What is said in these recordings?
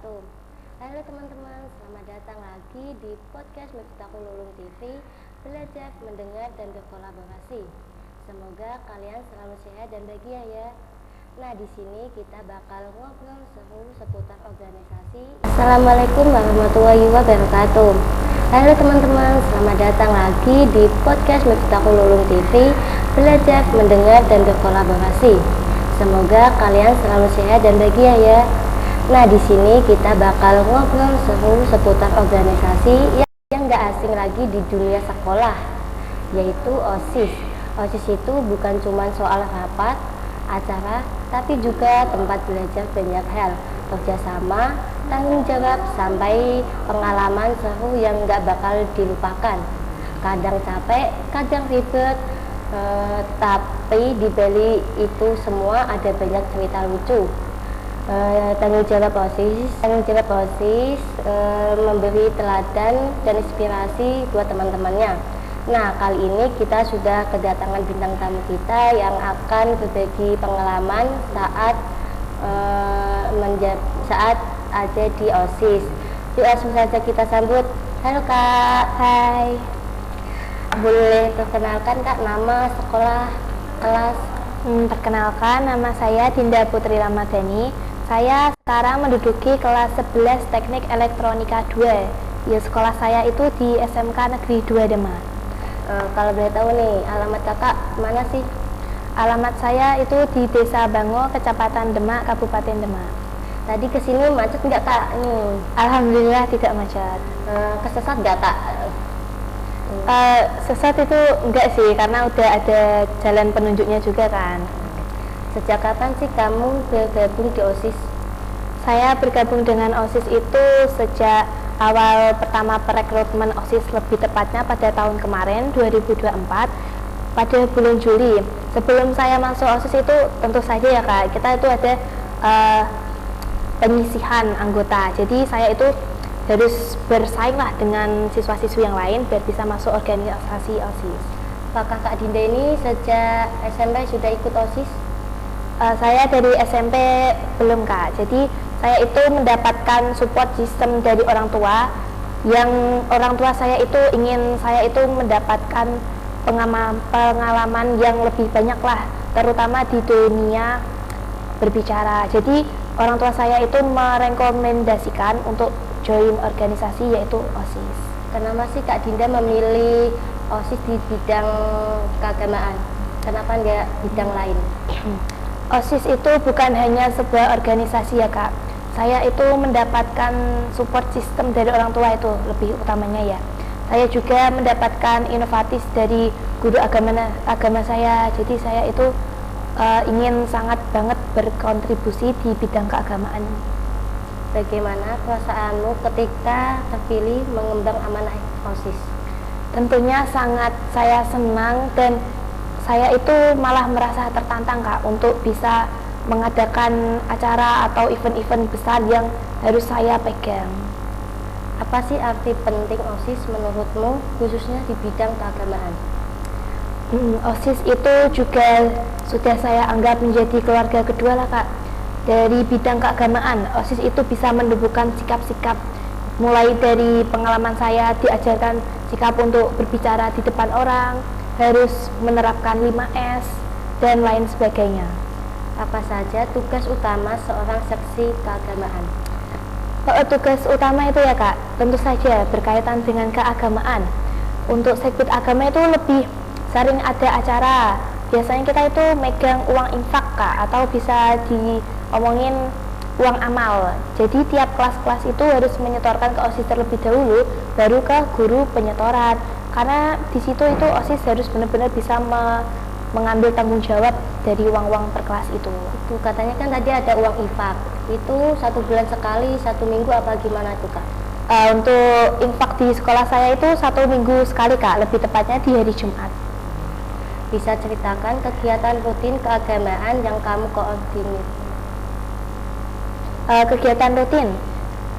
wabarakatuh. Halo teman-teman, selamat datang lagi di podcast Miftahul Ulum TV, belajar, mendengar, dan berkolaborasi. Semoga kalian selalu sehat dan bahagia ya. Nah, di sini kita bakal ngobrol seru seputar organisasi. Assalamualaikum warahmatullahi wabarakatuh. Halo teman-teman, selamat datang lagi di podcast Miftahul Ulum TV, belajar, mendengar, dan berkolaborasi. Semoga kalian selalu sehat dan bahagia ya. Nah, di sini kita bakal ngobrol seru seputar organisasi yang gak asing lagi di dunia sekolah, yaitu OSIS. OSIS itu bukan cuma soal rapat, acara, tapi juga tempat belajar banyak hal, kerjasama, tanggung jawab, sampai pengalaman seru yang gak bakal dilupakan. Kadang capek, kadang ribet, tapi di balik itu semua ada banyak cerita lucu. Tanggung jawab OSIS memberi teladan dan inspirasi buat teman-temannya. Nah, kali ini kita sudah kedatangan bintang tamu kita yang akan berbagi pengalaman saat ada di OSIS. Yuk langsung saja kita sambut. Halo Kak. Hai. Boleh perkenalkan Kak, nama, sekolah, kelas? Perkenalkan, nama saya Dinda Putri Ramadhani. Saya sekarang menduduki kelas 11 Teknik Elektronika 2. Ya, sekolah saya itu di SMK Negeri 2 Demak. Kalau boleh tahu nih, alamat Kakak mana sih? Alamat saya itu di Desa Bango, Kecamatan Demak, Kabupaten Demak. Tadi kesini macet nggak Kak? Alhamdulillah tidak macet. Kesesat nggak Kak? Sesat itu enggak sih, karena udah ada jalan penunjuknya juga kan. Sejak kapan sih kamu bergabung di OSIS? Saya bergabung dengan OSIS itu sejak awal pertama perekrutmen OSIS, lebih tepatnya pada tahun kemarin 2024 pada bulan Juli. Sebelum saya masuk OSIS itu tentu saja ya Kak, kita itu ada penyisihan anggota. Jadi saya itu harus bersaing lah dengan siswa-siswi yang lain biar bisa masuk organisasi OSIS. Apakah Kak Dinda ini sejak SMP sudah ikut OSIS? Saya dari SMP belum Kak, jadi saya itu mendapatkan support system dari orang tua, yang orang tua saya itu ingin saya itu mendapatkan pengalaman yang lebih banyak lah, terutama di dunia berbicara. Jadi orang tua saya itu merekomendasikan untuk join organisasi yaitu OSIS. Kenapa sih Kak Dinda memilih OSIS di bidang keagamaan? Kenapa enggak bidang lain? OSIS itu bukan hanya sebuah organisasi ya Kak. Saya itu mendapatkan support system dari orang tua itu lebih utamanya ya. Saya juga mendapatkan inovatif dari guru agama saya. Jadi saya itu ingin sangat banget berkontribusi di bidang keagamaan. Bagaimana perasaanmu ketika terpilih mengemban amanah OSIS? Tentunya sangat saya senang, dan saya itu malah merasa tertantang Kak untuk bisa mengadakan acara atau event-event besar yang harus saya pegang. Apa sih arti penting OSIS menurutmu, khususnya di bidang keagamaan? OSIS itu juga sudah saya anggap menjadi keluarga kedua lah Kak. Dari bidang keagamaan, OSIS itu bisa menumbuhkan sikap-sikap, mulai dari pengalaman saya diajarkan sikap untuk berbicara di depan orang, harus menerapkan 5S, dan lain sebagainya. Apa saja tugas utama seorang seksi keagamaan? Tugas utama itu ya Kak, tentu saja berkaitan dengan keagamaan. Untuk sekbid agama itu lebih sering ada acara. Biasanya kita itu megang uang infak Kak, atau bisa diomongin uang amal. Jadi tiap kelas-kelas itu harus menyetorkan ke OSIS terlebih dahulu, baru ke guru penyetoran. Karena di situ itu OSIS harus benar-benar bisa mengambil tanggung jawab dari uang-uang per kelas itu. Itu katanya kan tadi ada uang infak. Itu 1 bulan sekali, 1 minggu, apa gimana tuh Kak? Untuk infak di sekolah saya itu 1 minggu sekali Kak, lebih tepatnya di hari Jumat. Bisa ceritakan kegiatan rutin keagamaan yang kamu koordinir? Kegiatan rutin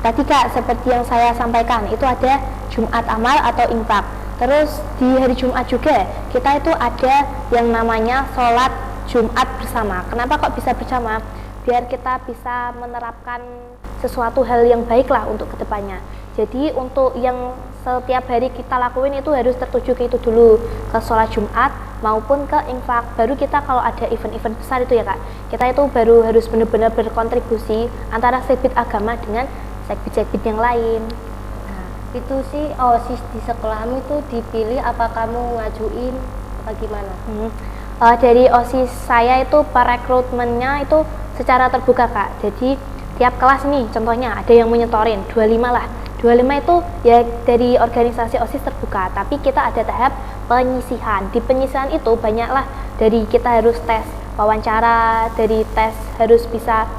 tadi Kak, seperti yang saya sampaikan, itu ada Jumat amal atau infak. Terus di hari Jumat juga kita itu ada yang namanya sholat Jumat bersama. Kenapa kok bisa bersama? Biar kita bisa menerapkan sesuatu hal yang baik lah untuk kedepannya. Jadi untuk yang setiap hari kita lakuin itu harus tertuju ke itu dulu, ke sholat Jumat maupun ke infak. Baru kita kalau ada event-event besar itu ya kak, kita itu baru harus benar-benar berkontribusi antara segbit agama dengan segbit-segbit yang lain. Nah, itu sih OSIS di sekolahmu itu dipilih apa kamu ngajuin apa gimana? Dari OSIS saya itu perekrutmennya itu secara terbuka kak. Jadi tiap kelas nih contohnya ada yang menyetorin 25 lah. 25 itu ya dari organisasi OSIS terbuka, tapi kita ada tahap penyisihan. Di penyisihan itu banyaklah, dari kita harus tes wawancara, dari tes harus bisa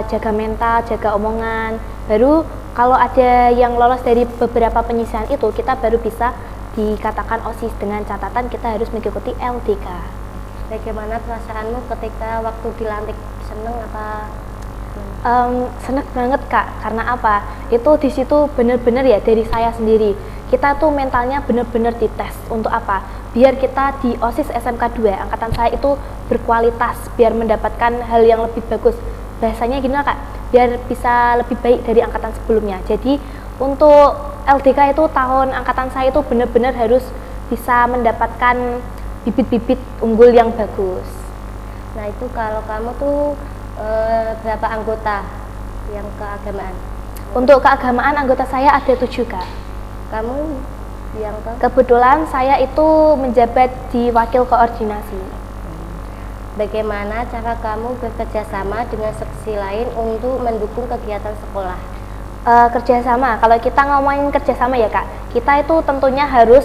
jaga mental, jaga omongan. Baru kalau ada yang lolos dari beberapa penyisihan itu, kita baru bisa dikatakan OSIS dengan catatan kita harus mengikuti LDK. Bagaimana perasaanmu ketika waktu dilantik? Seneng apa? Senang banget kak, karena apa? Itu di situ benar-benar ya dari saya sendiri. Kita tuh mentalnya benar-benar dites untuk apa? Biar kita di OSIS SMK 2 angkatan saya itu berkualitas, biar mendapatkan hal yang lebih bagus. Bahasanya gini lah kak, biar bisa lebih baik dari angkatan sebelumnya. Jadi untuk LDK itu tahun angkatan saya itu benar-benar harus bisa mendapatkan bibit-bibit unggul yang bagus. Nah itu kalau kamu tuh berapa anggota yang keagamaan? Untuk keagamaan anggota saya ada 7 kak. Kamu yang Kebetulan saya itu menjabat di wakil koordinasi. Bagaimana cara kamu bekerja sama dengan seksi lain untuk mendukung kegiatan sekolah? Kerjasama, kalau kita ngomongin kerjasama ya kak, kita itu tentunya harus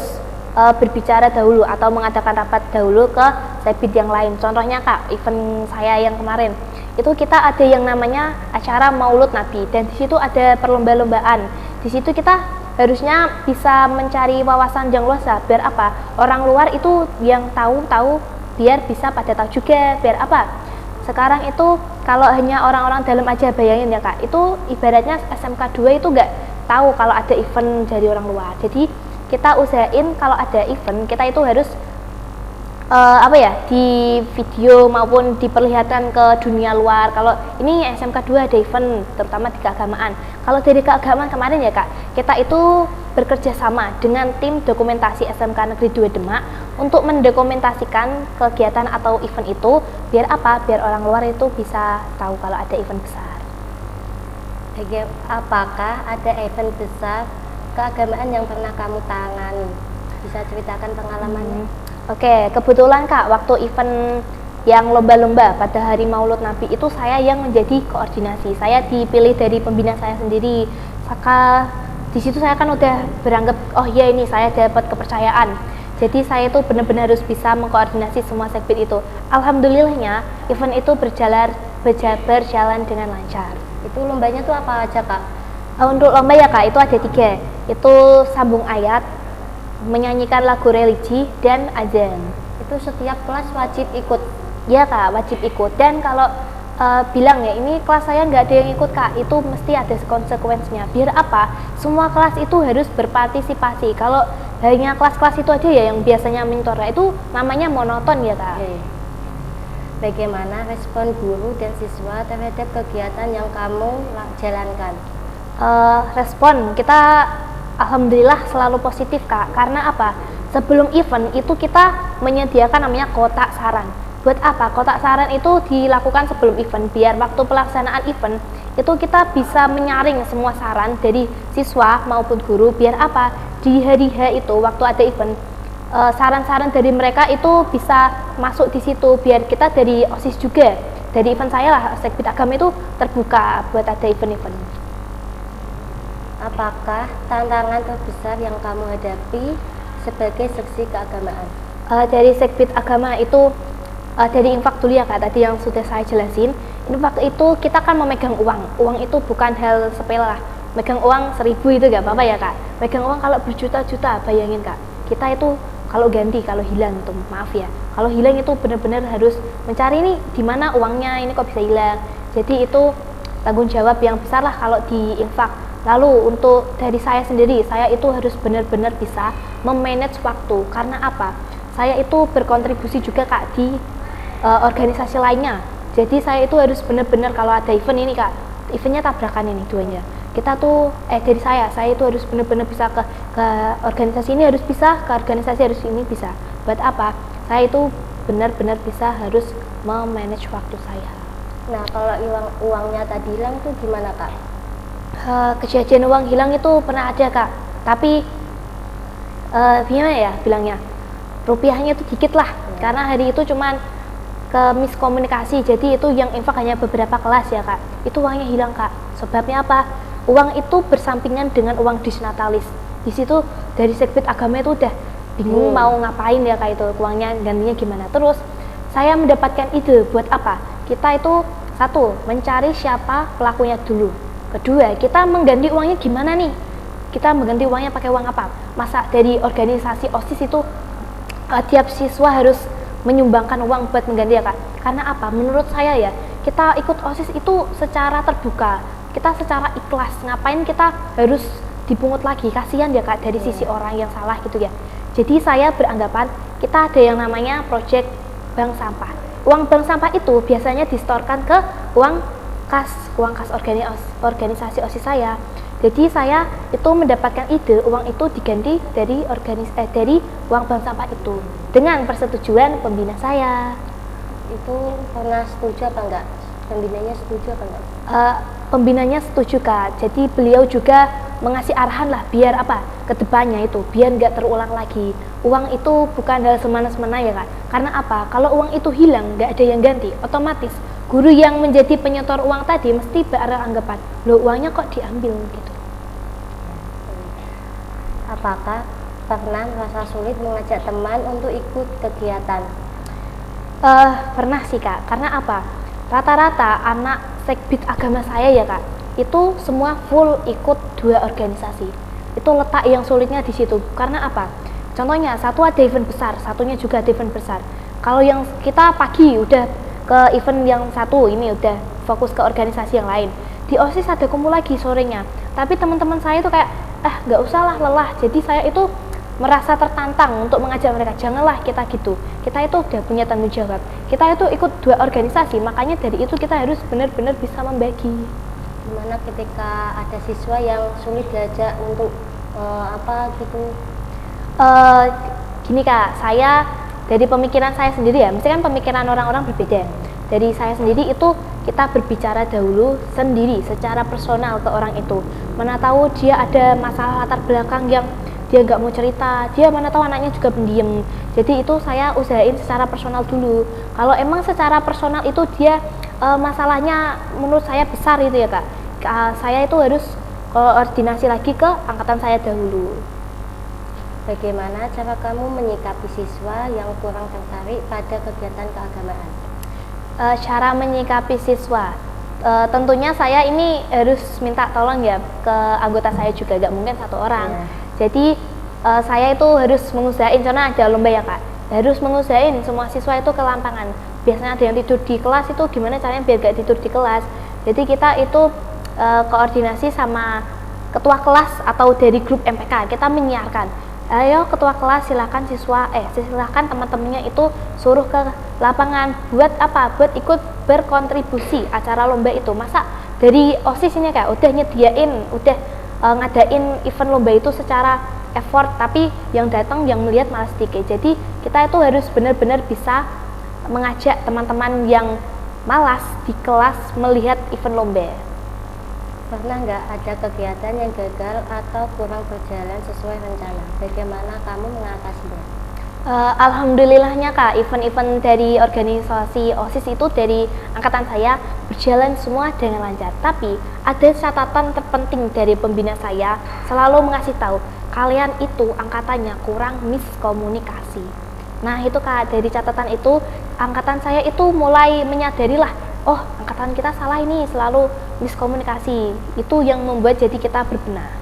berbicara dahulu atau mengadakan rapat dahulu ke segbit yang lain. Contohnya kak, event saya yang kemarin itu kita ada yang namanya acara Maulud Nabi, dan di situ ada perlomba-lombaan. Di situ kita harusnya bisa mencari wawasan yang luas, biar apa? Orang luar itu yang tahu biar bisa pada tahu juga, biar apa? Sekarang itu kalau hanya orang-orang dalam aja, bayangin ya kak, itu ibaratnya SMK 2 itu nggak tahu kalau ada event dari orang luar. Jadi kita usahain kalau ada event kita itu harus di video maupun diperlihatkan ke dunia luar kalau ini SMK 2 ada event, terutama di keagamaan. Kalau dari keagamaan kemarin ya kak, kita itu bekerja sama dengan tim dokumentasi SMK Negeri 2 Demak untuk mendokumentasikan kegiatan atau event itu, biar apa? Biar orang luar itu bisa tahu kalau ada event besar. Apakah ada event besar keagamaan yang pernah kamu tangani? Bisa ceritakan pengalamannya? Oke, kebetulan kak, waktu event yang lomba-lomba pada hari Maulud Nabi itu saya yang menjadi koordinasi. Saya dipilih dari pembina saya sendiri. Maka di situ saya kan udah beranggap, oh iya ini saya dapat kepercayaan. Jadi saya itu benar-benar harus bisa mengkoordinasi semua segbit itu. Alhamdulillahnya event itu berjalan dengan lancar. Itu lombanya tuh apa aja kak? Untuk lomba ya kak, itu ada 3. Itu sambung ayat, menyanyikan lagu religi, dan azan. Itu setiap kelas wajib ikut? Ya kak, wajib ikut. Dan kalau bilang ya ini kelas saya nggak ada yang ikut kak, itu mesti ada konsekuensinya. Biar apa? Semua kelas itu harus berpartisipasi. Kalau hanya kelas-kelas itu aja ya yang biasanya mentor, itu namanya monoton ya kak. Bagaimana respon guru dan siswa terhadap kegiatan yang kamu jalankan? Respon kita alhamdulillah selalu positif kak, karena apa? Sebelum event itu kita menyediakan namanya kotak saran. Buat apa? Kotak saran itu dilakukan sebelum event, biar waktu pelaksanaan event itu kita bisa menyaring semua saran dari siswa maupun guru, biar apa? Di hari H itu waktu ada event, saran-saran dari mereka itu bisa masuk di situ, biar kita dari OSIS juga, dari event saya lah, segbit agama itu terbuka buat ada event-event. Apakah tantangan terbesar yang kamu hadapi sebagai seksi keagamaan? Dari segbit agama itu dari infak dulu ya kak, tadi yang sudah saya jelasin. Infak itu kita kan memegang uang itu bukan hal sepele lah. Megang uang 1000 itu gak apa-apa ya kak. Megang uang kalau berjuta-juta, bayangin kak, kita itu kalau ganti, kalau hilang tuh maaf ya, kalau hilang itu benar-benar harus mencari nih di mana uangnya, ini kok bisa hilang. Jadi itu tanggung jawab yang besar lah kalau di infak. Lalu untuk dari saya sendiri, saya itu harus benar-benar bisa memanage waktu. Karena apa? Saya itu berkontribusi juga kak di organisasi lainnya. Jadi saya itu harus benar-benar kalau ada event ini kak, eventnya tabrakan ini duanya. Kita tuh dari saya itu harus benar-benar bisa ke organisasi ini harus bisa, ke organisasi harus ini bisa. Buat apa? Saya itu benar-benar bisa harus memanage waktu saya. Nah, kalau uangnya tadi hilang tuh gimana, Kak? Kejadian uang hilang itu pernah ada, Kak. Tapi gimana ya bilangnya? Rupiahnya itu dikit lah. Karena hari itu cuman ke miskomunikasi. Jadi itu yang infak hanya beberapa kelas ya, Kak. Itu uangnya hilang, Kak. Sebabnya apa? Uang itu bersampingan dengan uang disnatalis. Di situ dari Sekbid Agama itu udah bingung mau ngapain ya, Kak, itu uangnya gantinya gimana. Terus saya mendapatkan ide buat apa? Kita itu satu, mencari siapa pelakunya dulu. Kedua, kita mengganti uangnya gimana nih? Kita mengganti uangnya pakai uang apa? Masa dari organisasi OSIS itu tiap siswa harus menyumbangkan uang buat mengganti ya, Kak? Karena apa? Menurut saya ya, kita ikut OSIS itu secara terbuka, kita secara ikhlas. Ngapain kita harus dipungut lagi? Kasihan ya, Kak, dari sisi orang yang salah gitu ya. Jadi saya beranggapan kita ada yang namanya proyek bank sampah. Uang bank sampah itu biasanya disetorkan ke uang kas organisasi OSIS saya. Jadi saya itu mendapatkan ide uang itu diganti dari uang bank sampah itu dengan persetujuan pembina saya. Itu pernah setuju apa enggak? Pembinanya setuju apa enggak? Pembinanya setuju, Kak. Jadi beliau juga mengasih arahan lah biar apa kedepannya itu biar nggak terulang lagi. Uang itu bukan hal semena-mena ya, Kak. Karena apa? Kalau uang itu hilang nggak ada yang ganti, otomatis guru yang menjadi penyetor uang tadi mesti beranggapan, loh uangnya kok diambil gitu. Apakah pernah merasa sulit mengajak teman untuk ikut kegiatan? Pernah sih, Kak. Karena apa? Rata-rata anak Sekbid Agama saya ya, Kak, itu semua full ikut 2 organisasi. Itu letak yang sulitnya di situ. Karena apa? Contohnya satu ada event besar, satunya juga ada event besar. Kalau yang kita pagi udah ke event yang satu, ini udah fokus ke organisasi yang lain. Di OSIS ada kumpul lagi sorenya. Tapi teman-teman saya itu kayak nggak usah lah, lelah. Jadi saya itu merasa tertantang untuk mengajak mereka, janganlah kita gitu. Kita itu udah punya tanggung jawab. Kita itu ikut 2 organisasi, makanya dari itu kita harus benar-benar bisa membagi. Gimana ketika ada siswa yang sulit diajak untuk apa gitu? Gini, Kak, saya dari pemikiran saya sendiri ya, mesti kan pemikiran orang-orang berbeda. Dari saya sendiri itu kita berbicara dahulu sendiri secara personal ke orang itu. Mana tahu dia ada masalah latar belakang yang dia nggak mau cerita, dia mana tahu anaknya juga pendiam. Jadi itu saya usahain secara personal dulu. Kalau emang secara personal itu dia masalahnya menurut saya besar itu ya, Kak, saya itu harus koordinasi lagi ke angkatan saya dahulu. Bagaimana cara kamu menyikapi siswa yang kurang tertarik pada kegiatan keagamaan? Cara menyikapi siswa, tentunya saya ini harus minta tolong ya ke anggota saya juga, gak mungkin satu orang. Jadi saya itu harus mengusahain, karena ada lomba ya, Kak, harus mengusahain semua siswa itu ke lapangan. Biasanya ada yang tidur di kelas, itu gimana caranya biar gak tidur di kelas. Jadi kita itu koordinasi sama ketua kelas atau dari grup MPK, kita menyiarkan, ayo ketua kelas silakan silakan teman-temannya itu suruh ke lapangan. Buat apa? Buat ikut berkontribusi acara lomba itu. Masa dari OSIS ini kayak udah nyediain, udah ngadain event lomba itu secara effort, tapi yang datang yang melihat malah sedikit. Jadi kita itu harus benar-benar bisa mengajak teman-teman yang malas di kelas melihat event lomba. Pernah nggak ada kegiatan yang gagal atau kurang berjalan sesuai rencana? Bagaimana kamu mengatasinya? Alhamdulillahnya, Kak, event-event dari organisasi OSIS itu dari angkatan saya berjalan semua dengan lancar. Tapi ada catatan terpenting dari pembina saya, selalu mengasih tahu, kalian itu angkatannya kurang miskomunikasi. Nah itu, Kak, dari catatan itu angkatan saya itu mulai menyadari lah, oh angkatan kita salah ini, selalu miskomunikasi. Itu yang membuat jadi kita berbenah.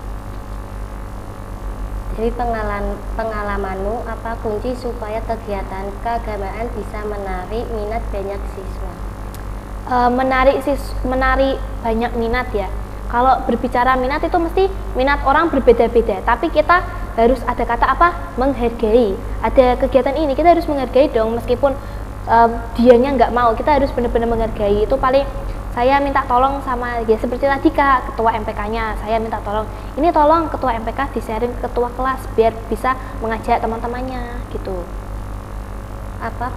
Dari pengalamanmu, apa kunci supaya kegiatan keagamaan bisa menarik minat banyak siswa? Menarik banyak minat ya. Kalau berbicara minat itu mesti minat orang berbeda-beda, tapi kita harus ada kata apa? Menghargai. Ada kegiatan ini kita harus menghargai dong, meskipun dianya nggak mau, kita harus benar-benar menghargai. Itu paling saya minta tolong sama ya seperti tadi Kak, ketua MPK-nya, saya minta tolong, ini tolong ketua MPK di-sharing ke ketua kelas biar bisa mengajak teman-temannya gitu. Apa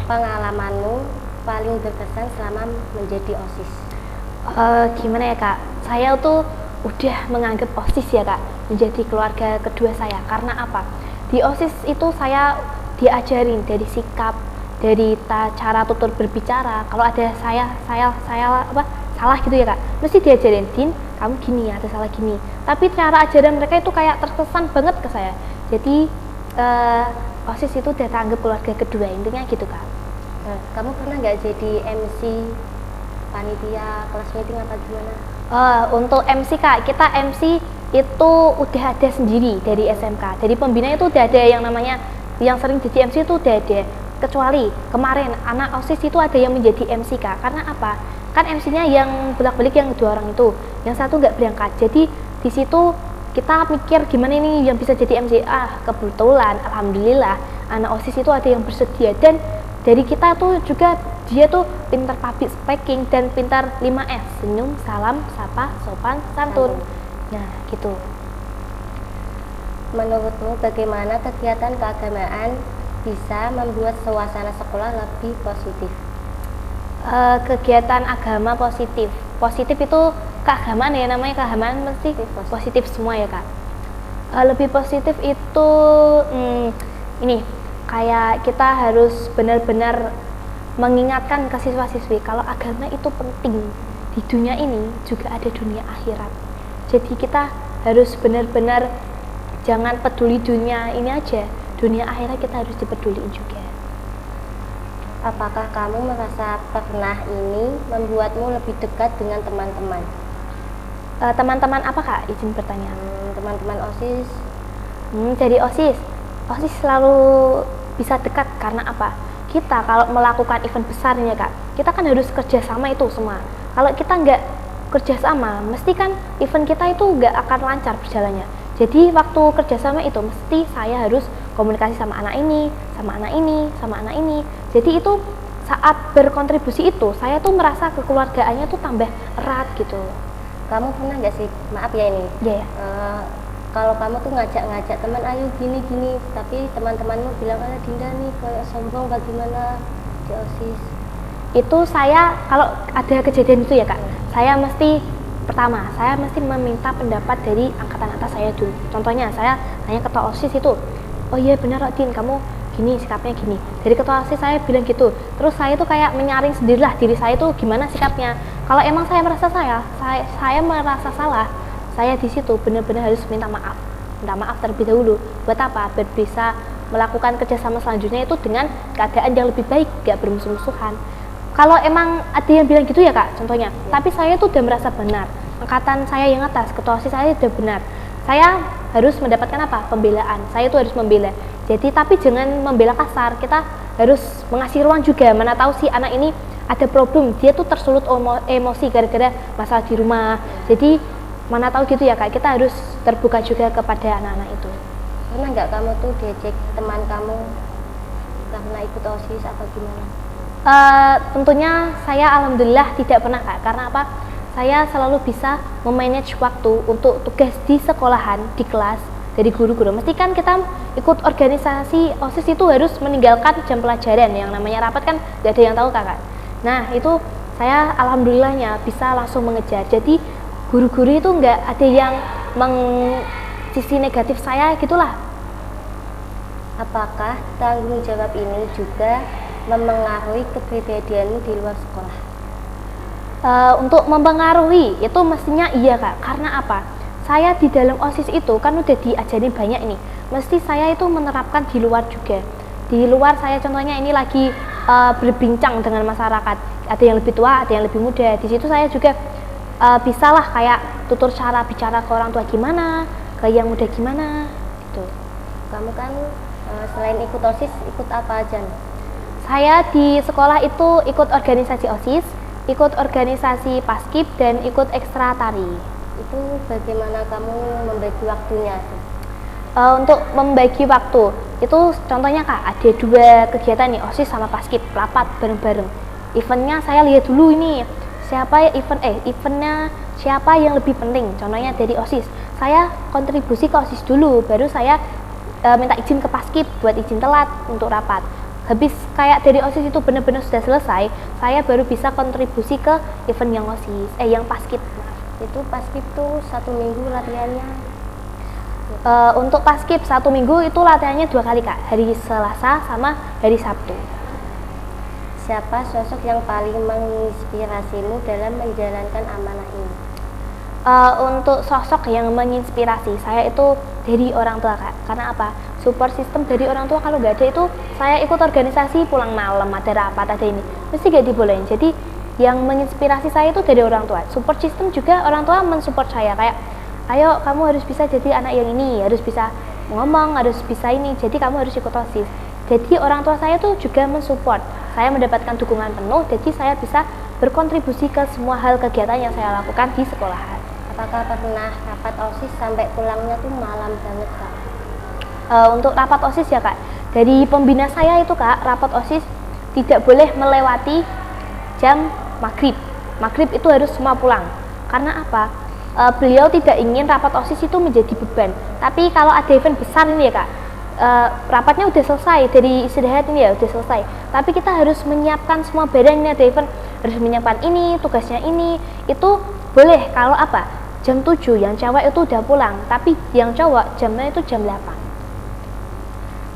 pengalamanmu paling berkesan selama menjadi OSIS? Gimana ya Kak, saya tuh udah menganggap OSIS ya Kak menjadi keluarga kedua saya. Karena apa? Di OSIS itu saya diajarin dari sikap, dari cara tutur berbicara. Kalau ada saya salah gitu ya Kak, mesti diajarin, Din kamu gini ya, ada salah gini. Tapi cara ajaran mereka itu kayak terkesan banget ke saya. Jadi OSIS itu udah anggap keluarga kedua, intinya gitu Kak. Nah, kamu pernah nggak jadi MC panitia kelas meeting apa gimana? Untuk MC Kak, kita MC itu udah ada sendiri dari SMK. Dari pembina itu udah ada yang namanya yang sering jadi MC itu udah ada. Kecuali kemarin anak OSIS itu ada yang menjadi MC Kak. Karena apa? Kan MC-nya yang bolak-balik yang 2 orang itu, yang satu nggak berangkat. Jadi di situ kita mikir gimana ini yang bisa jadi MC. Kebetulan alhamdulillah anak OSIS itu ada yang bersedia, dan dari kita tuh juga dia tuh pintar public speaking dan pintar 5S, senyum, salam, sapa, sopan, santun. Nah gitu. Menurutmu bagaimana kegiatan keagamaan bisa membuat suasana sekolah lebih positif? Kegiatan agama positif itu keagamaan ya, namanya keagamaan mesti positif semua ya Kak. Lebih positif itu ini kayak kita harus benar-benar mengingatkan ke siswa-siswi kalau agama itu penting. Di dunia ini juga ada dunia akhirat. Jadi kita harus benar-benar jangan peduli dunia ini aja, dunia akhirat kita harus dipeduliin juga. Apakah kamu merasa pernah ini membuatmu lebih dekat dengan teman-teman? Teman-teman apa Kak? Izin bertanya. Teman-teman OSIS. Jadi OSIS selalu bisa dekat karena apa? Kita kalau melakukan event besar nih ya Kak, kita kan harus kerjasama itu semua. Kalau kita nggak kerjasama, mesti kan event kita itu nggak akan lancar berjalannya. Jadi waktu kerjasama itu mesti saya harus komunikasi sama anak ini, sama anak ini, sama anak ini. Jadi itu saat berkontribusi itu, saya tuh merasa kekeluargaannya tuh tambah erat gitu. Kamu pernah nggak sih, maaf ya ini, kalau kamu tuh ngajak teman, ayo gini, tapi teman-temanmu bilang, Dinda nih kayak sombong bagaimana di OSIS? Itu saya, kalau ada kejadian itu ya Kak, saya mesti meminta pendapat dari angkatan atas saya dulu. Contohnya saya tanya ketua OSIS itu, oh iya benar Din, kamu gini, sikapnya gini. Dari ketua OSIS saya bilang gitu. Terus saya tuh kayak menyaring sendirilah diri saya tuh gimana sikapnya. Kalau emang saya merasa saya merasa salah, saya di situ benar-benar harus minta maaf terlebih dahulu. Buat apa? Biar bisa melakukan kerjasama selanjutnya itu dengan keadaan yang lebih baik, gak bermusuh-musuhan. Kalau emang ada yang bilang gitu ya Kak, contohnya, tapi saya tuh udah merasa benar, angkatan saya yang atas, ketua OSIS saya udah benar, saya harus mendapatkan apa? Pembelaan. Saya tuh harus membela. Jadi tapi jangan membela kasar, kita harus mengasih ruang juga. Mana tahu si anak ini ada problem, dia tuh tersulut emosi gara-gara masalah di rumah. Jadi mana tahu gitu ya Kak, kita harus terbuka juga kepada anak-anak itu. Pernah nggak kamu tuh diajak teman kamu karena ikut OSIS apa gimana? Tentunya saya alhamdulillah tidak pernah Kak, karena apa? Saya selalu bisa memanage waktu untuk tugas di sekolahan, di kelas, dari guru-guru. Mesti kan kita ikut organisasi OSIS itu harus meninggalkan jam pelajaran, yang namanya rapat kan gak ada yang tahu Kakak. Nah itu saya alhamdulillahnya bisa langsung mengejar. Jadi guru-guru itu nggak ada yang sisi negatif saya gitulah. Apakah tanggung jawab ini juga memengaruhi kepribadianmu di luar sekolah? Untuk mempengaruhi itu mestinya iya Kak, karena apa? Saya di dalam OSIS itu kan udah diajarin banyak ini, mesti saya itu menerapkan di luar juga. Di luar saya contohnya ini lagi berbincang dengan masyarakat, ada yang lebih tua, ada yang lebih muda. Di situ saya juga bisalah kayak tutur cara bicara ke orang tua gimana, ke yang muda gimana gitu. Kamu kan selain ikut OSIS, ikut apa aja nih? Saya di sekolah itu ikut organisasi OSIS, ikut organisasi paskib, dan ikut ekstra tari. Itu bagaimana kamu membagi waktunya? Untuk membagi waktu itu contohnya Kak, ada 2 kegiatan nih, OSIS sama paskib, rapat bareng-bareng. Eventnya saya lihat dulu ini eventnya siapa yang lebih penting. Contohnya dari OSIS, saya kontribusi ke OSIS dulu, baru saya minta izin ke Paskib buat izin telat untuk rapat. Habis kayak dari OSIS itu benar-benar sudah selesai, saya baru bisa kontribusi ke event yang OSIS, yang Paskib. Itu Paskib tuh 1 minggu latihannya? Untuk Paskib 1 minggu itu latihannya 2 kali Kak, hari Selasa sama hari Sabtu. Siapa sosok yang paling menginspirasimu dalam menjalankan amanah ini? Untuk sosok yang menginspirasi saya itu dari orang tua Kak. Karena apa? Support system dari orang tua kalau nggak ada itu, saya ikut organisasi pulang malam, ada rapat, ada ini, mesti nggak dibolehin. Jadi yang menginspirasi saya itu dari orang tua. Support system juga orang tua mensupport saya, kayak ayo kamu harus bisa jadi anak yang ini, harus bisa ngomong, harus bisa ini, jadi kamu harus ikut OSIS. Jadi orang tua saya tuh juga mensupport, saya mendapatkan dukungan penuh, jadi saya bisa berkontribusi ke semua hal kegiatan yang saya lakukan di sekolahan. Apakah pernah rapat OSIS sampai pulangnya tuh malam banget Kak? Untuk rapat OSIS ya Kak, dari pembina saya itu Kak, rapat OSIS tidak boleh melewati jam maghrib. Maghrib itu harus semua pulang. Karena apa? Beliau tidak ingin rapat OSIS itu menjadi beban. Tapi kalau ada event besar ini ya Kak, rapatnya udah selesai, dari istirahat ini ya udah selesai, tapi kita harus menyiapkan semua barang. Ini ada event, harus menyiapkan ini, tugasnya ini, itu boleh kalau apa? Jam 7, yang cewek itu udah pulang, tapi yang cowok jamnya itu jam 8.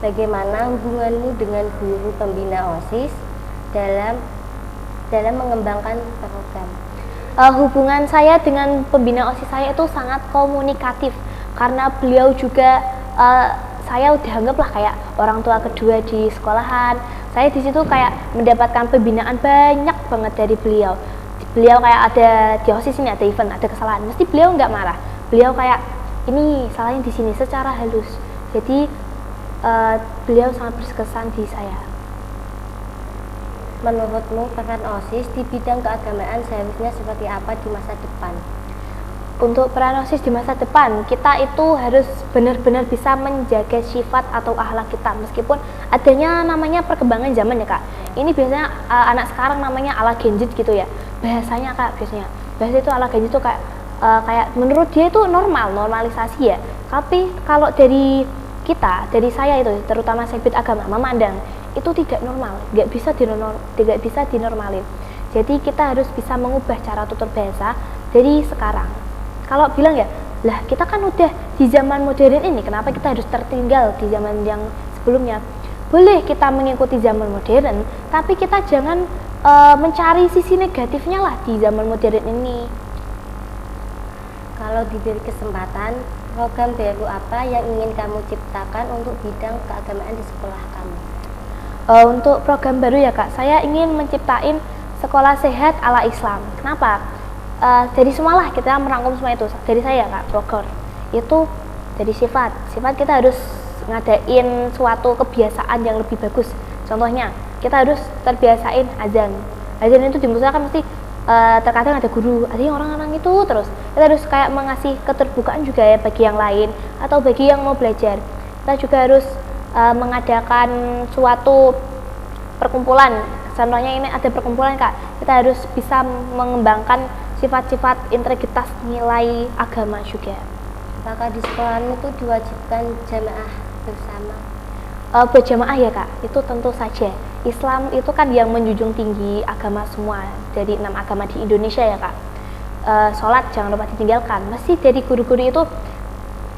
Bagaimana hubunganmu dengan guru pembina OSIS dalam mengembangkan program? Hubungan saya dengan pembina OSIS saya itu sangat komunikatif, karena beliau juga saya udah anggaplah kayak orang tua kedua di sekolahan. Saya di situ kayak mendapatkan pembinaan banyak banget dari beliau. Beliau kayak ada di OSIS ini ada event, ada kesalahan, mesti beliau nggak marah. Beliau kayak ini salahnya di sini secara halus. Jadi beliau sangat berkesan di saya. Menurutmu peran OSIS di bidang keagamaan seharusnya seperti apa di masa depan? Untuk peran OSIS di masa depan, kita itu harus benar-benar bisa menjaga sifat atau akhlak kita, meskipun adanya namanya perkembangan zaman ya Kak. Ini biasanya anak sekarang namanya ala Gen Z gitu ya, bahasanya Kak, biasanya bahasa itu ala Gen Z itu kayak menurut dia itu normalisasi ya. Tapi kalau dari kita, dari saya itu terutama Segbit Agama memandang itu tidak normal, nggak bisa dinormalin. Jadi kita harus bisa mengubah cara tutur bahasa dari sekarang. Kalau bilang ya, lah kita kan udah di zaman modern ini, kenapa kita harus tertinggal di zaman yang sebelumnya? Boleh kita mengikuti zaman modern, tapi kita jangan mencari sisi negatifnya lah di zaman modern ini. Kalau diberi kesempatan, program baru apa yang ingin kamu ciptakan untuk bidang keagamaan di sekolah kamu? Untuk program baru ya Kak, saya ingin menciptain sekolah sehat ala Islam. Kenapa? Dari semualah kita merangkum semua itu. Dari saya Kak, program itu dari sifat kita harus ngadain suatu kebiasaan yang lebih bagus. Contohnya kita harus terbiasain azan itu di musola kan mesti terkadang ada guru, ada yang orang-orang itu terus. Kita harus kayak mengasih keterbukaan juga ya bagi yang lain atau bagi yang mau belajar. Kita juga harus mengadakan suatu perkumpulan. Contohnya ini ada perkumpulan Kak, kita harus bisa mengembangkan sifat-sifat integritas nilai agama juga. Apakah di sekolahanmu itu diwajibkan jamaah bersama? Berjamaah ya Kak, itu tentu saja. Islam itu kan yang menjunjung tinggi agama semua dari 6 agama di Indonesia ya Kak. Sholat jangan lupa ditinggalkan. Mesti dari guru-guru itu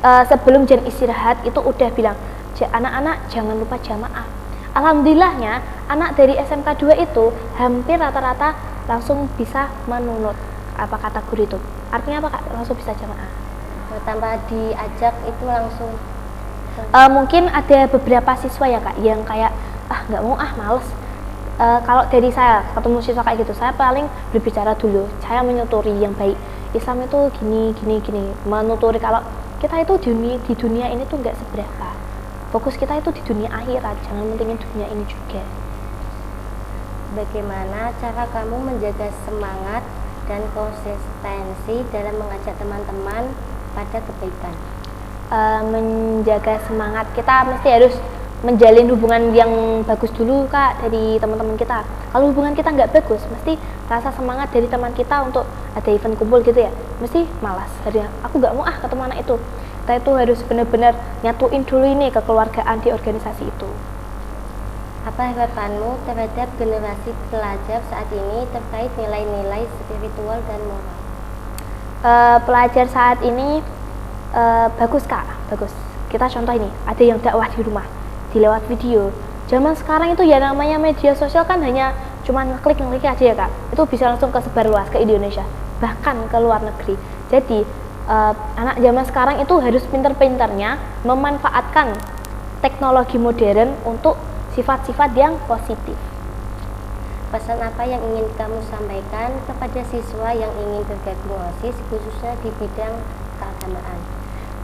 sebelum jam istirahat itu udah bilang, anak-anak jangan lupa jamaah. Alhamdulillahnya anak dari SMK 2 itu hampir rata-rata langsung bisa menunut apa kata guru itu. Artinya apa Kak? Langsung bisa jamaah. Tanpa diajak itu langsung. Mungkin ada beberapa siswa ya Kak yang kayak nggak mau males. Kalau dari saya ketemu siswa kayak gitu, saya paling berbicara dulu, saya menuturi yang baik. Islam itu gini, menuturi kalau kita itu di dunia ini tuh nggak seberapa. Fokus kita itu di dunia akhirat, jangan mentingin dunia ini juga. Bagaimana cara kamu menjaga semangat dan konsistensi dalam mengajak teman-teman pada kebaikan? Menjaga semangat, kita mesti harus menjalin hubungan yang bagus dulu kak dari teman-teman kita. Kalau hubungan kita nggak bagus, mesti rasa semangat dari teman kita untuk ada event kumpul gitu ya, mesti malas. Jadi aku nggak mau ketemu anak itu. Kita itu harus benar-benar nyatuin dulu ini kekeluargaan di organisasi itu. Apa harapanmu terhadap generasi pelajar saat ini terkait nilai-nilai spiritual dan moral? Pelajar saat ini bagus kak, bagus. Kita contoh ini, ada yang dakwah di rumah, dilewat video. Zaman sekarang itu ya namanya media sosial kan hanya cuman ngeklik aja ya kak. Itu bisa langsung kesebar luas ke Indonesia, bahkan ke luar negeri. Jadi anak zaman sekarang itu harus pinter-pinternya memanfaatkan teknologi modern untuk sifat-sifat yang positif. Pesan apa yang ingin kamu sampaikan kepada siswa yang ingin bergabung OSIS khususnya di bidang keagamaan?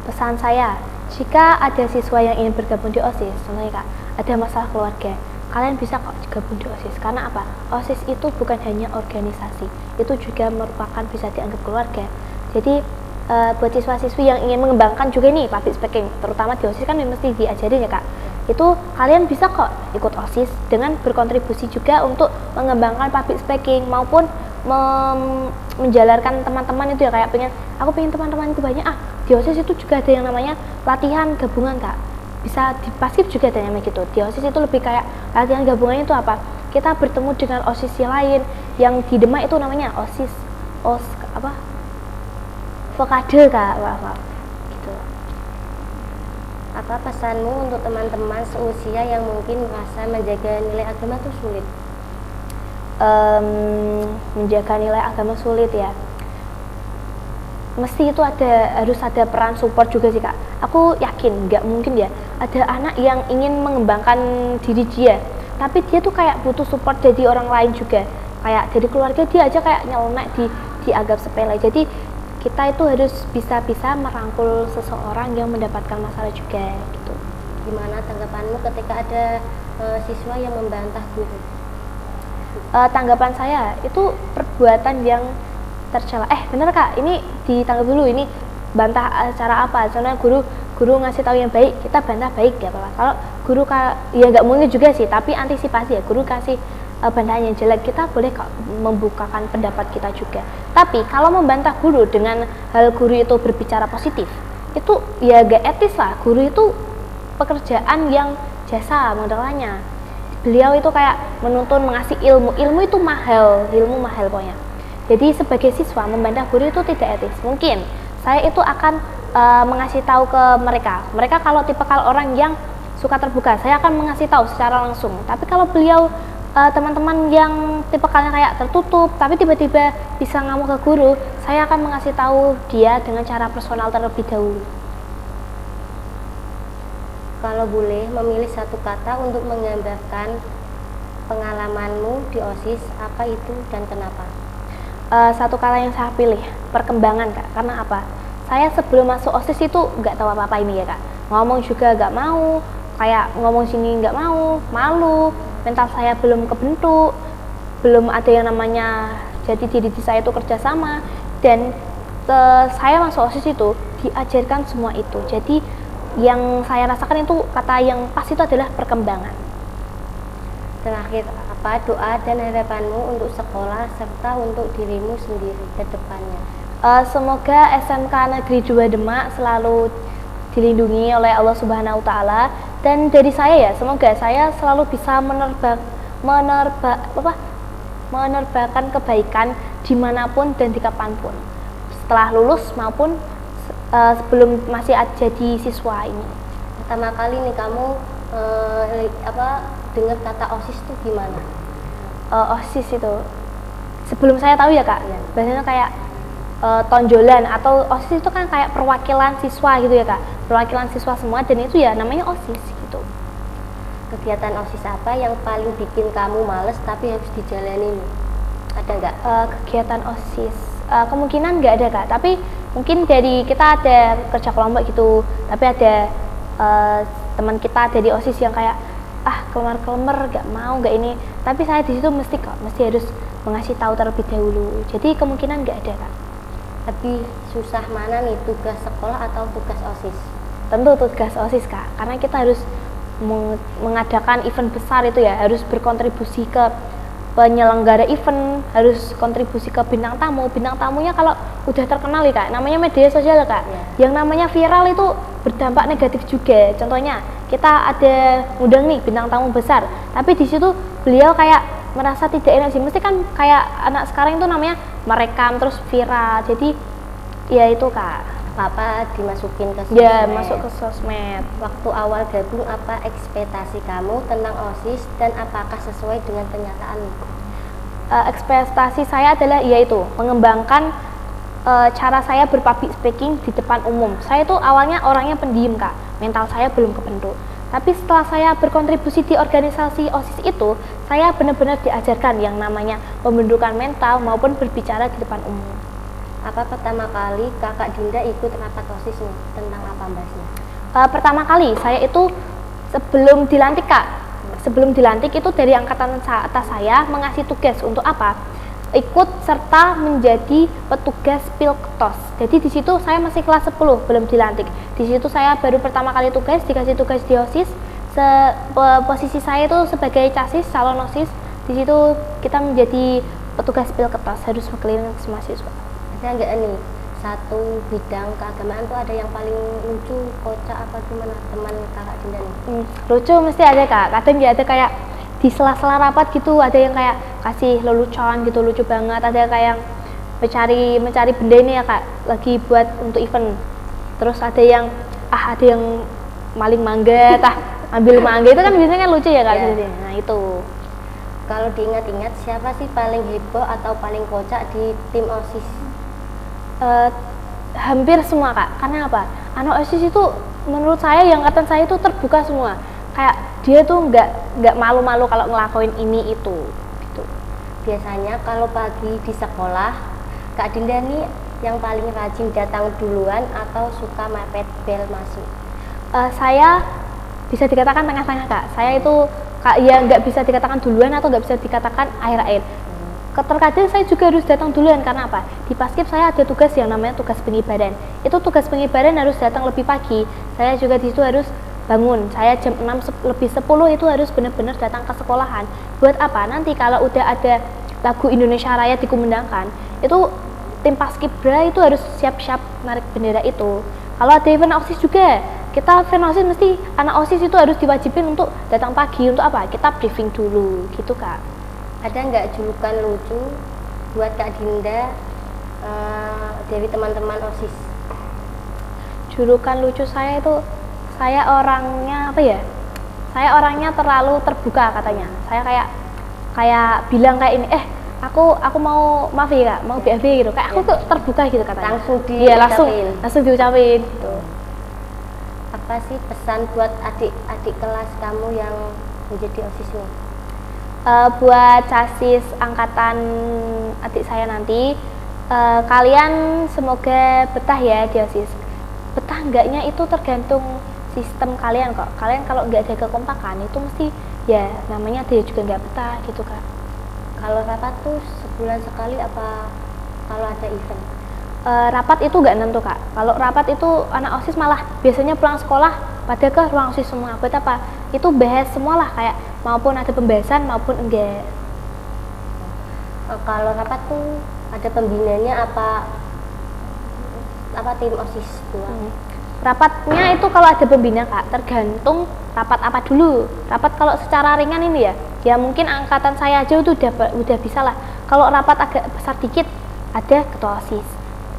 Pesan saya, jika ada siswa yang ingin bergabung di OSIS, contohnya kak, ada masalah keluarga, kalian bisa kok gabung di OSIS. Karena apa? OSIS itu bukan hanya organisasi, itu juga merupakan bisa dianggap keluarga. Jadi buat siswa-siswi yang ingin mengembangkan juga nih public speaking, terutama di OSIS kan mesti diajarin ya kak, itu kalian bisa kok ikut OSIS dengan berkontribusi juga untuk mengembangkan public speaking maupun menjalarkan teman-teman itu ya, kayak aku pengen teman-temanku banyak, di OSIS itu juga ada yang namanya latihan gabungan kak, bisa di pasif juga ada namanya gitu. Di OSIS itu lebih kayak latihan gabungannya itu apa, kita bertemu dengan OSIS yang lain, yang di Demak itu namanya OSIS Vokade kak, gitu. Apa pesanmu untuk teman-teman seusia yang mungkin merasa menjaga nilai agama itu sulit? Menjaga nilai agama sulit ya, mesti itu harus ada peran support juga sih kak. Aku yakin nggak mungkin ya ada anak yang ingin mengembangkan diri dia, tapi dia tuh kayak butuh support dari orang lain juga, kayak dari keluarga dia aja kayak nyelenek dianggap sepele. Jadi kita itu harus bisa merangkul seseorang yang mendapatkan masalah juga gitu. Gimana tanggapanmu ketika ada siswa yang membantah guru? Tanggapan saya itu perbuatan yang tercela. Bener kak, ini ditangkap dulu, ini bantah cara apa? Soalnya guru ngasih tahu yang baik, kita bantah baik ya apa. Kalau guru ya nggak mungkin juga sih, tapi antisipasi ya, guru kasih bantahan yang jelek, kita boleh kok membukakan pendapat kita juga. Tapi kalau membantah guru dengan hal guru itu berbicara positif, itu ya gak etis lah. Guru itu pekerjaan yang jasa modelannya. Beliau itu kayak menuntun, mengasih ilmu itu mahal, ilmu mahal pokoknya. Jadi sebagai siswa membantah guru itu tidak etis. Mungkin saya itu akan mengasih tahu ke mereka kalau tipikal orang yang suka terbuka, saya akan mengasih tahu secara langsung. Tapi kalau beliau teman-teman yang tipikalnya kayak tertutup tapi tiba-tiba bisa ngamuk ke guru, saya akan mengasih tahu dia dengan cara personal terlebih dahulu. Kalau boleh memilih satu kata untuk menggambarkan pengalamanmu di OSIS, apa itu dan kenapa? Satu kata yang saya pilih, perkembangan kak. Karena apa? Saya sebelum masuk OSIS itu nggak tahu apa-apa ini ya kak. Ngomong juga nggak mau, kayak ngomong sini nggak mau, malu. Mental saya belum kebentuk, belum ada yang namanya jadi diri saya itu kerjasama, dan saya masuk OSIS itu diajarkan semua itu. Jadi yang saya rasakan itu kata yang pas itu adalah perkembangan. Terakhir, apa doa dan harapanmu untuk sekolah serta untuk dirimu sendiri ke depannya? Semoga SMK Negeri 2 Demak selalu dilindungi oleh Allah Subhanahu wa Ta'ala. Dan dari saya ya, semoga saya selalu bisa menerbangkan kebaikan dimanapun dan di kapanpun, setelah lulus maupun sebelum masih jadi siswa ini. Pertama kali nih kamu dengar kata OSIS itu gimana? OSIS itu sebelum saya tahu ya kak, biasanya kayak tonjolan, atau OSIS itu kan kayak perwakilan siswa gitu ya kak, perwakilan siswa semua, dan itu ya namanya OSIS gitu. Kegiatan OSIS apa yang paling bikin kamu males tapi harus dijalanin? Ada nggak? Kegiatan OSIS kemungkinan nggak ada kak, tapi mungkin dari kita ada kerja kelompok gitu, tapi ada teman kita dari OSIS yang kayak kelemar nggak mau nggak ini, tapi saya di situ mesti harus mengasih tahu terlebih dahulu. Jadi kemungkinan nggak ada kak. Lebih susah mana nih, tugas sekolah atau tugas OSIS? Tentu tugas OSIS kak, karena kita harus mengadakan event besar itu ya harus berkontribusi ke penyelenggara event, harus kontribusi ke bintang tamunya kalau udah terkenal ya Kak, namanya media sosial ya Kak, yang namanya viral itu berdampak negatif juga. Contohnya kita ada undang nih bintang tamu besar, tapi di situ beliau kayak merasa tidak enak sih, mesti kan kayak anak sekarang itu namanya merekam terus viral, jadi ya itu Kak. Apa dimasukin ke sosmed? Ya, masuk ke sosmed. Waktu awal gabung, apa ekspektasi kamu tentang OSIS dan apakah sesuai dengan kenyataan? Ekspektasi saya adalah yaitu mengembangkan cara saya berpublic speaking di depan umum. Saya tuh awalnya orangnya pendiam Kak, mental saya belum kebentuk. Tapi setelah saya berkontribusi di organisasi OSIS itu, saya benar-benar diajarkan yang namanya pembentukan mental maupun berbicara di depan umum. Apa pertama kali Kakak Dinda ikut rapat OSIS nih? Tentang apa bahasnya? Pertama kali saya itu sebelum dilantik Kak, sebelum dilantik itu dari angkatan atas saya mengasih tugas untuk apa? Ikut serta menjadi petugas Pilketos. Jadi di situ saya masih kelas 10 belum dilantik. Di situ saya baru pertama kali dikasih tugas di OSIS. Posisi saya itu sebagai casis calon OSIS. Di situ kita menjadi petugas Pilketos, harus berkeliling ke mahasiswa. Ada nggak nih satu bidang keagamaan tuh ada yang paling lucu, kocak apa gimana teman Kakak Dinda nih? Lucu mesti ada Kak, kadang ya ada kayak di sela-sela rapat gitu, ada yang kayak kasih lelucon gitu, lucu banget, ada kayak mencari benda ini ya Kak, lagi buat untuk event. Terus ada yang maling mangga, ambil mangga itu kan biasanya kan lucu ya Kak. Yeah. Nah itu. Kalau diingat-ingat siapa sih paling heboh atau paling kocak di tim OSIS? Hampir semua Kak, karena apa? Anak OSIS itu menurut saya yang angkatan saya itu terbuka semua, kayak dia tuh nggak malu-malu kalau ngelakuin ini itu gitu. Biasanya kalau pagi di sekolah Kak Dinda nih yang paling rajin datang duluan atau suka mepet bel masuk? Saya bisa dikatakan tengah-tengah Kak, saya itu ya nggak bisa dikatakan duluan atau nggak bisa dikatakan akhir-akhir. Terkadang saya juga harus datang duluan, karena apa? Di Paskib saya ada tugas yang namanya tugas pengibaran. Itu tugas pengibaran harus datang lebih pagi. Saya juga di situ harus bangun. Saya jam 6 lebih 10 itu harus benar-benar datang ke sekolahan. Buat apa? Nanti kalau udah ada lagu Indonesia Raya dikumandangkan, itu tim Paskibra itu harus siap-siap narik bendera itu. Kalau ada event OSIS juga, kita event OSIS mesti anak OSIS itu harus diwajibin untuk datang pagi. Untuk apa? Kita briefing dulu, gitu Kak. Ada nggak julukan lucu buat Kak Dinda dari teman-teman OSIS? Julukan lucu saya itu, saya orangnya apa ya? Saya orangnya terlalu terbuka katanya. Saya kayak bilang kayak ini, aku mau maaf ya Kak, mau BAB gitu. Kayak aku tuh terbuka gitu katanya. Langsung diucapin. Gitu. Apa sih pesan buat adik-adik kelas kamu yang menjadi OSIS nih? Buat casis angkatan adik saya nanti, kalian semoga betah ya di OSIS. Betah enggaknya itu tergantung sistem kalian kok. Kalian kalau nggak ada kekompakan itu mesti ya namanya dia juga nggak betah gitu Kak. Kalau rapat tuh sebulan sekali apa kalau ada event? Rapat itu nggak nentu Kak. Kalau rapat itu anak OSIS malah biasanya pulang sekolah pada ke ruang OSIS semua. Buat apa? Itu bahas semualah, kayak maupun ada pembahasan maupun enggak. Kalau rapat tuh ada pembinanya apa tim OSIS doang? Rapatnya itu kalau ada pembina Kak, tergantung rapat apa dulu. Rapat kalau secara ringan ini ya mungkin angkatan saya aja itu udah bisa lah. Kalau rapat agak besar dikit ada ketua OSIS.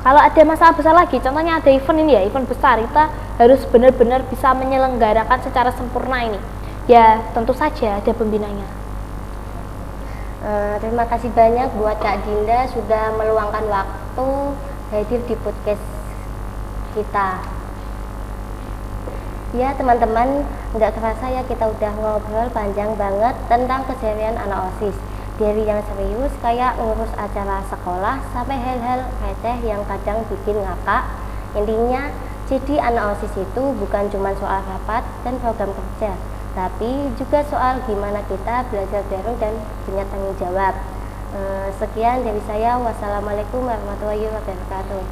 Kalau ada masalah besar lagi, contohnya ada event ini ya, event besar, kita harus benar-benar bisa menyelenggarakan secara sempurna ini. Ya tentu saja ada pembinanya. Terima kasih banyak buat Kak Dinda sudah meluangkan waktu hadir di podcast kita. Ya teman-teman, nggak kerasa ya kita udah ngobrol panjang banget tentang keseharian anak OSIS. Dari yang serius kayak ngurus acara sekolah sampai hal-hal receh yang kadang bikin ngakak. Intinya, jadi anak OSIS itu bukan cuma soal rapat dan program kerja, tapi juga soal gimana kita belajar bareng dan punya tanggung jawab. Sekian dari saya. Wassalamualaikum warahmatullahi wabarakatuh.